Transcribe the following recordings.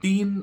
3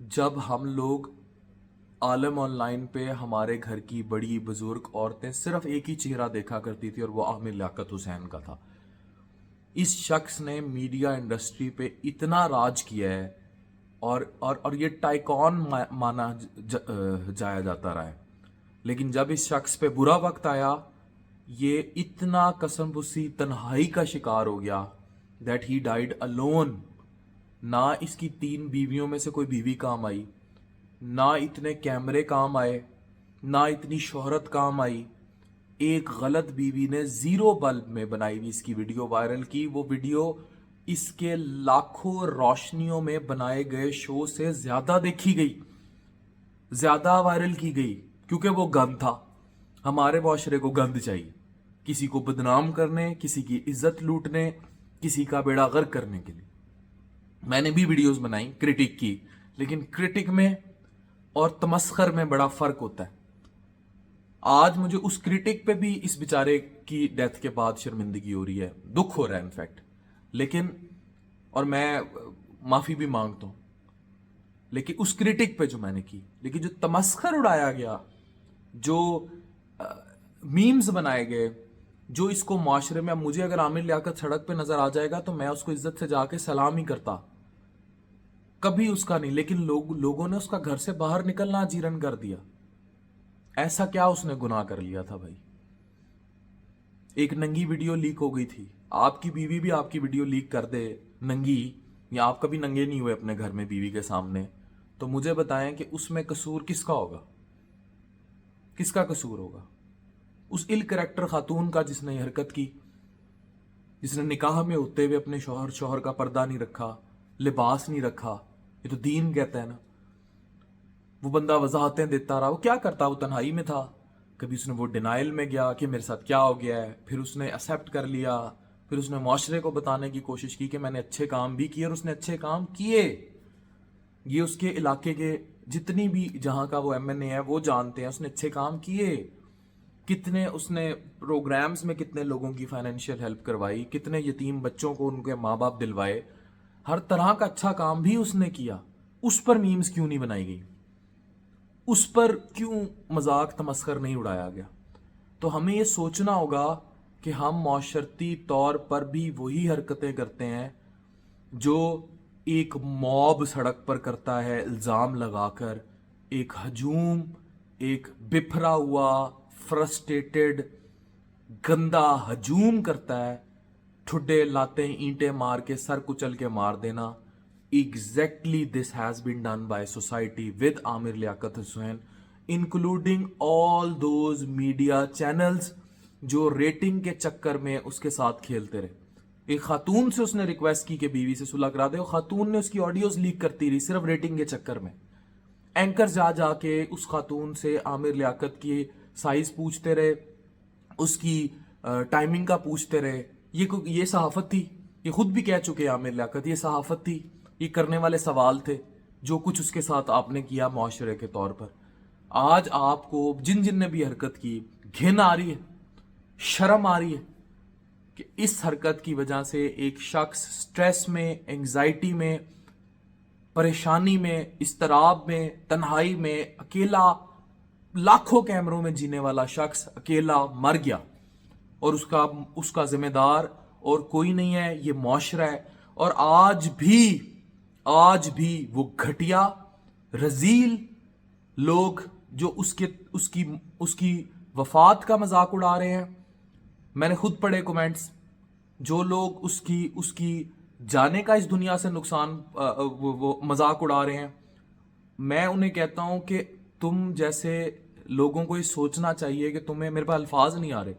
جب ہم لوگ عالم آن لائن پہ ہمارے گھر کی بڑی بزرگ عورتیں صرف ایک ہی چہرہ دیکھا کرتی تھی اور وہ عامر لیاقت حسین کا تھا. اس شخص نے میڈیا انڈسٹری پہ اتنا راج کیا ہے اور یہ ٹائیکون مانا جایا جاتا رہا ہے. لیکن جب اس شخص پہ برا وقت آیا یہ اتنا قسم پسی تنہائی کا شکار ہو گیا دیٹ ہی ڈائیڈ alone. نہ اس کی 3 بیویوں میں سے کوئی بیوی کام آئی, نہ اتنے کیمرے کام آئے, نہ اتنی شہرت کام آئی. ایک غلط بیوی نے 0 بلب میں بنائی ہوئی اس کی ویڈیو وائرل کی. وہ ویڈیو اس کے لاکھوں روشنیوں میں بنائے گئے شو سے زیادہ دیکھی گئی, زیادہ وائرل کی گئی, کیونکہ وہ گند تھا. ہمارے معاشرے کو گند چاہیے, کسی کو بدنام کرنے, کسی کی عزت لوٹنے, کسی کا بیڑا غرق کرنے کے لیے. میں نے بھی ویڈیوز بنائی, کرٹک کی, لیکن کرٹک میں اور تمسخر میں بڑا فرق ہوتا ہے. آج مجھے اس کرٹک پہ بھی اس بیچارے کی ڈیتھ کے بعد شرمندگی ہو رہی ہے, دکھ ہو رہا ہے انفیکٹ. لیکن اور میں معافی بھی مانگتا ہوں, لیکن اس کرٹک پہ جو میں نے کی, لیکن جو تمسخر اڑایا گیا, جو میمز بنائے گئے, جو اس کو معاشرے میں, مجھے اگر عامر لیاقت سڑک پہ نظر آ جائے گا تو میں اس کو عزت سے جا کے سلام ہی کرتا, کبھی اس کا نہیں. لیکن لوگوں نے اس کا گھر سے باہر نکلنا جیرن کر دیا. ایسا کیا اس نے گناہ کر لیا تھا بھائی؟ ایک ننگی ویڈیو لیک ہو گئی تھی. آپ کی بیوی بھی آپ کی ویڈیو لیک کر دے ننگی, یا آپ کبھی ننگے نہیں ہوئے اپنے گھر میں بیوی کے سامنے, تو مجھے بتائیں کہ اس میں قصور کس کا ہوگا, کس کا قصور ہوگا؟ اس ال کریکٹر خاتون کا جس نے یہ حرکت کی, جس نے نکاح میں ہوتے ہوئے اپنے شوہر کا پردہ نہیں رکھا, لباس نہیں رکھا. یہ تو دین کہتا ہے نا. وہ بندہ وضاحتیں دیتا رہا. وہ کیا کرتا, وہ تنہائی میں تھا. کبھی اس نے وہ ڈینائل میں گیا کہ میرے ساتھ کیا ہو گیا ہے, پھر اس نے ایکسیپٹ کر لیا, پھر اس نے معاشرے کو بتانے کی کوشش کی کہ میں نے اچھے کام بھی کیے, اور اس نے اچھے کام کیے. یہ اس کے علاقے کے جتنی بھی جہاں کا وہ ایم این اے ہے وہ جانتے ہیں, اس نے اچھے کام کیے. کتنے اس نے پروگرامز میں کتنے لوگوں کی فائنینشیل ہیلپ کروائی, کتنے یتیم بچوں کو ان کے ماں باپ دلوائے. ہر طرح کا اچھا کام بھی اس نے کیا. اس پر میمز کیوں نہیں بنائی گئی, اس پر کیوں مذاق تمسخر نہیں اڑایا گیا؟ تو ہمیں یہ سوچنا ہوگا کہ ہم معاشرتی طور پر بھی وہی حرکتیں کرتے ہیں جو ایک موب سڑک پر کرتا ہے, الزام لگا کر ایک ہجوم, ایک بفرا ہوا فرسٹریٹڈ گندا ہجوم کرتا ہے. ٹھڈے لاتے اینٹیں مار کے سر کچل کے مار دینا. Exactly this has been done by society with Aamir Liaquat Hussain, including all those media channels جو ریٹنگ کے چکر میں اس کے ساتھ کھیلتے رہے. ایک خاتون سے اس نے ریکویسٹ کی کہ بیوی سے صلح کرا دے, اور خاتون نے اس کی آڈیوز لیک کرتی رہی صرف ریٹنگ کے چکر میں. اینکر جا کے اس خاتون سے عامر لیاقت کی سائز پوچھتے رہے, اس کی ٹائمنگ کا پوچھتے رہے. یہ صحافت تھی؟ یہ خود بھی کہہ چکے عامر لیاقت, یہ صحافت تھی؟ یہ کرنے والے سوال تھے جو کچھ اس کے ساتھ آپ نے کیا معاشرے کے طور پر. آج آپ کو جن نے بھی حرکت کی گھن آ رہی ہے, شرم آ رہی ہے کہ اس حرکت کی وجہ سے ایک شخص سٹریس میں, انگزائٹی میں, پریشانی میں, اضطراب میں, تنہائی میں, اکیلا لاکھوں کیمروں میں جینے والا شخص اکیلا مر گیا, اور اس کا ذمہ دار اور کوئی نہیں ہے, یہ معاشرہ ہے. اور آج بھی وہ گھٹیا رذیل لوگ جو اس کی وفات کا مذاق اڑا رہے ہیں. میں نے خود پڑھے کومنٹس, جو لوگ اس کی جانے کا اس دنیا سے نقصان وہ مذاق اڑا رہے ہیں. میں انہیں کہتا ہوں کہ تم جیسے لوگوں کو یہ سوچنا چاہیے کہ تمہیں, میرے پاس الفاظ نہیں آ رہے,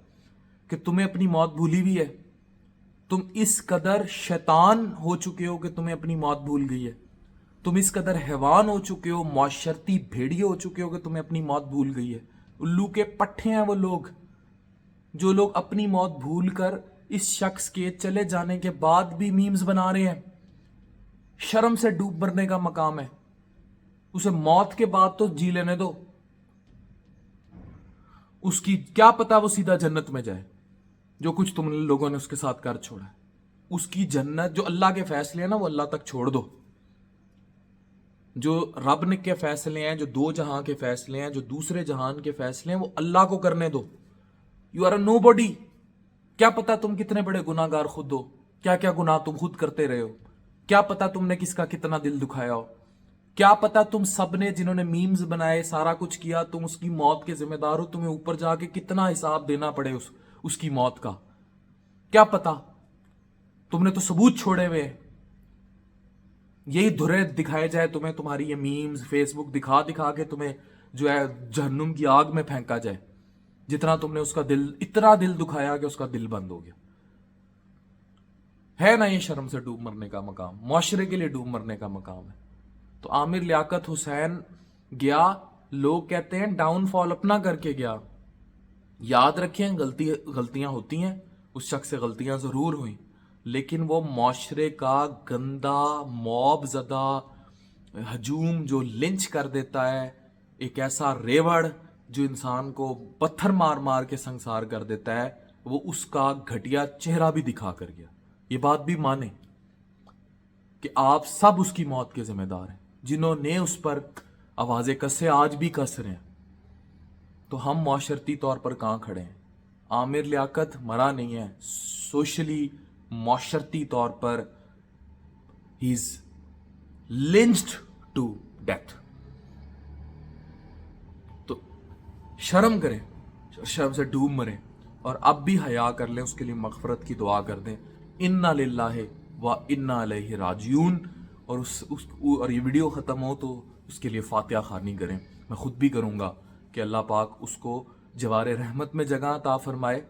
کہ تمہیں اپنی موت بھولی بھی ہے. تم اس قدر شیطان ہو چکے ہو کہ تمہیں اپنی موت بھول گئی ہے. تم اس قدر حیوان ہو چکے ہو, معاشرتی بھیڑیے ہو چکے ہو کہ تمہیں اپنی موت بھول گئی ہے. الو کے پٹھے ہیں وہ لوگ, جو لوگ اپنی موت بھول کر اس شخص کے چلے جانے کے بعد بھی میمز بنا رہے ہیں. شرم سے ڈوب مرنے کا مقام ہے. اسے موت کے بعد تو جی لینے دو. اس کی کیا پتا وہ سیدھا جنت میں جائے, جو کچھ تم لوگوں نے اس کے ساتھ کر چھوڑا ہے. اس کی جنت جو اللہ کے فیصلے ہیں نا, وہ اللہ تک چھوڑ دو. جو رب نے کے فیصلے ہیں، جو دو جہاں کے فیصلے ہیں، جو دوسرے جہان کے فیصلے ہیں، وہ اللہ کو کرنے دو. You are a nobody. کیا پتا تم کتنے بڑے گناہ گار خود ہو، کیا کیا گناہ تم خود کرتے رہے ہو، کیا پتا تم نے کس کا کتنا دل دکھایا ہو، کیا پتا تم سب نے جنہوں نے میمز بنائے سارا کچھ کیا تم اس کی موت کے ذمہ دار ہو، تمہیں اوپر جا کے کتنا حساب دینا پڑے اس کی موت کا. کیا پتا، تم نے تو ثبوت چھوڑے ہوئے. یہی دھرے دکھائے جائے تمہیں، تمہاری یہ میمز فیس بک دکھا دکھا کے تمہیں جو ہے جہنم کی آگ میں پھینکا جائے، جتنا تم نے اس کا دل، اتنا دل دکھایا کہ اس کا دل بند ہو گیا. ہے نا یہ شرم سے ڈوب مرنے کا مقام، معاشرے کے لیے ڈوب مرنے کا مقام ہے. تو عامر لیاقت حسین گیا، لوگ کہتے ہیں ڈاؤن فال اپنا کر کے گیا. یاد رکھیں غلطیاں ہوتی ہیں، اس شخص سے غلطیاں ضرور ہوئیں، لیکن وہ معاشرے کا گندا موب زدہ ہجوم جو لنچ کر دیتا ہے، ایک ایسا ریوڑ جو انسان کو پتھر مار مار کے سنسار کر دیتا ہے، وہ اس کا گھٹیا چہرہ بھی دکھا کر گیا. یہ بات بھی مانیں کہ آپ سب اس کی موت کے ذمہ دار ہیں، جنہوں نے اس پر آوازیں کسے آج بھی کس رہے ہیں. تو ہم معاشرتی طور پر کہاں کھڑے ہیں؟ عامر لیاقت مرا نہیں ہے، سوشلی معاشرتی طور پر ہی از لنچڈ ٹو ڈیتھ. تو شرم کریں، شرم سے ڈوب مریں، اور اب بھی حیا کر لیں، اس کے لیے مغفرت کی دعا کر دیں. انا للہ و انا الیہ راجعون. اور یہ ویڈیو ختم ہو تو اس کے لیے فاتحہ خوانی کریں. میں خود بھی کروں گا کہ اللہ پاک اس کو جوار رحمت میں جگہ عطا فرمائے.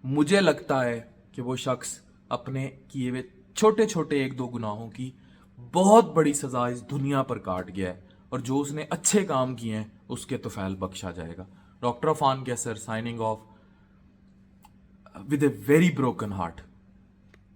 مجھے لگتا ہے کہ وہ شخص اپنے کیے ہوئے چھوٹے چھوٹے ایک دو گناہوں کی بہت بڑی سزا اس دنیا پر کاٹ گیا ہے، اور جو اس نے اچھے کام کیے ہیں اس کے طفیل بخشا جائے گا. ڈاکٹر عفان کیسر signing off with a very broken heart.